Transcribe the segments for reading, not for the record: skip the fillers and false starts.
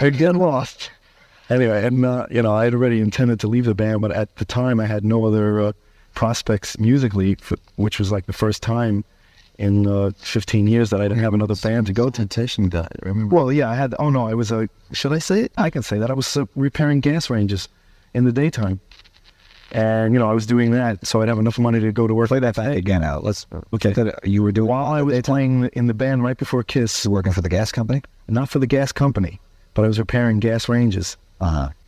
I'd get lost. Anyway, and I had already intended to leave the band, but at the time I had no other prospects musically, which was like the first time in 15 years that I didn't have another band to go to. Temptation guy, remember? Well, yeah, I had. Oh no, I was should I say it? I can say that I was repairing gas ranges in the daytime, and I was doing that so I'd have enough money to go to work. Play that again out. Let's. Okay. You were doing while I was playing in the band right before Kiss. working for the gas company? Not for the gas company, but I was repairing gas ranges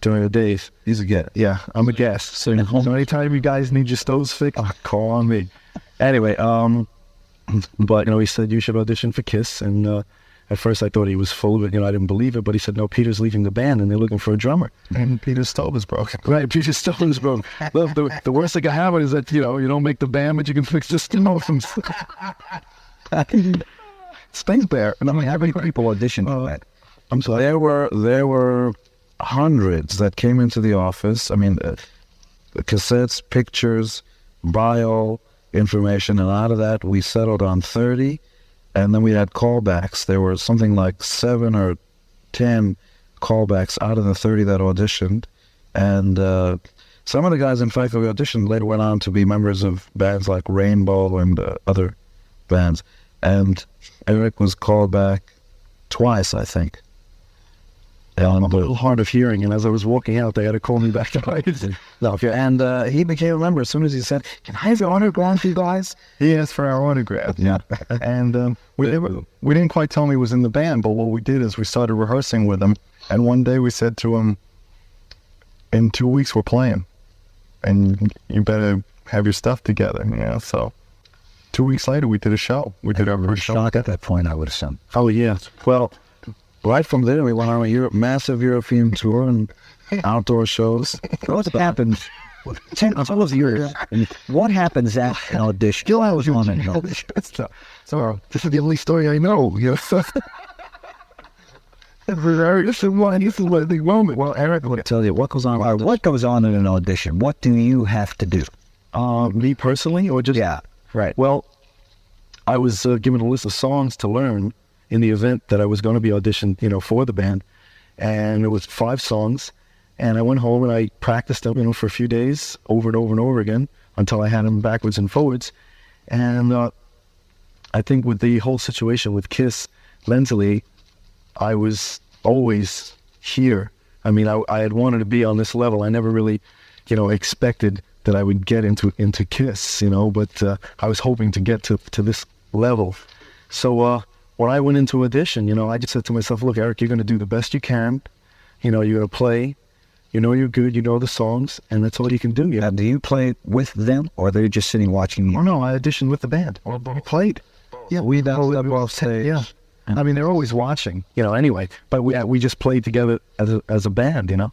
during the days. He's a get. Yeah, I'm a gas. So anytime you guys need your stoves fixed, call on me. Anyway, but he said you should audition for Kiss, and at first I thought he was full of it. I didn't believe it, but he said no, Peter's leaving the band, and they're looking for a drummer. And Peter's stove is broken. Right, Peter's stove is broken. Look, the worst that can happen is that you don't make the band, but you can fix the stove. Space Bear. And how many people auditioned for that? I'm sorry. There were hundreds that came into the office. I mean, cassettes, pictures, bio information, and out of that we settled on 30, and then we had callbacks. There were something like 7 or 10 callbacks out of the 30 that auditioned, and some of the guys, in fact, that we auditioned later went on to be members of bands like Rainbow and other bands, and Eric was called back twice, I think. I'm a little hard of hearing, and as I was walking out, they had to call me back twice. And he became a member as soon as he said, "Can I have your autograph, you guys?" He asked for our autograph. Yeah. And we didn't quite tell him he was in the band, but what we did is we started rehearsing with him, and one day we said to him, "In 2 weeks we're playing, and you better have your stuff together." So 2 weeks later we did a show. We did our first show. Shock at that point, I would assume. Oh yeah. Well, right from there, we went on a massive European tour and outdoor shows. What happens? Tell us yours. What happens at an audition? Still, I was on an audition. So this is the only story I know. This is my big moment. Well, Eric, I'll tell you what goes on. What goes on in an audition? What do you have to do? Me personally, or just right. Well, I was given a list of songs to learn in the event that I was going to be auditioned, for the band, and it was 5 songs, and I went home and I practiced them, for a few days, over and over and over again, until I had them backwards and forwards, and I think with the whole situation with Kiss, mentally, I was always here. I mean, I had wanted to be on this level. I never really, expected that I would get into Kiss, but I was hoping to get to this level. So, when I went into audition, I just said to myself, look, Eric, you're going to do the best you can. You're going to play. You're good. You know the songs, and that's all you can do. Now, do you play with them, or are they just sitting watching you? Oh, no, I auditioned with the band. We played. Yeah, we both say. Yeah. I mean, they're always watching, anyway. But we just played together as a band, And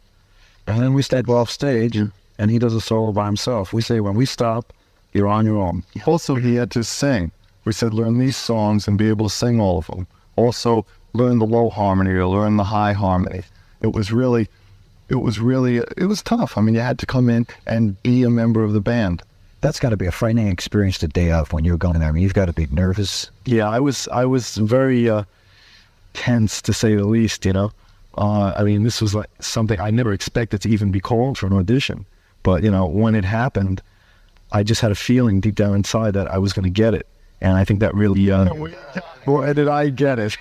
then we stayed off stage, and he does a solo by himself. We say, when we stop, you're on your own. Also, he had to sing. We said, learn these songs and be able to sing all of them. Also, learn the low harmony or learn the high harmony. It was tough. I mean, you had to come in and be a member of the band. That's got to be a frightening experience the day of when you're going there. I mean, you've got to be nervous. Yeah, I was very tense, to say the least, I mean, this was like something I never expected to even be called for an audition. But, when it happened, I just had a feeling deep down inside that I was going to get it. And I think that really, boy, did I get it.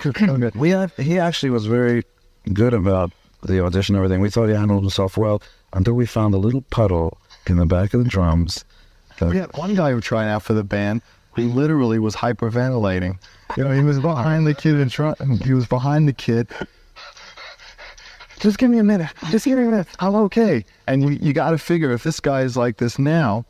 He actually was very good about the audition and everything. We thought he handled himself well until we found a little puddle in the back of the drums. We had one guy who tried out for the band. He literally was hyperventilating. He was behind the kid he was behind the kid. Just give me a minute. I'm okay. And you got to figure, if this guy is like this now,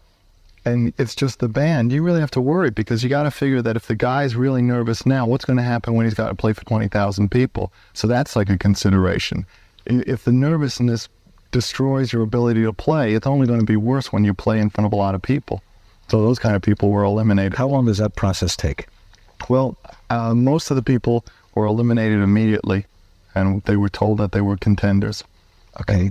and it's just the band, you really have to worry, because you got to figure that if the guy's really nervous now, what's going to happen when he's got to play for 20,000 people? So that's like a consideration. If the nervousness destroys your ability to play, it's only going to be worse when you play in front of a lot of people. So those kind of people were eliminated. How long does that process take? Well, most of the people were eliminated immediately, and they were told that they were contenders. Okay,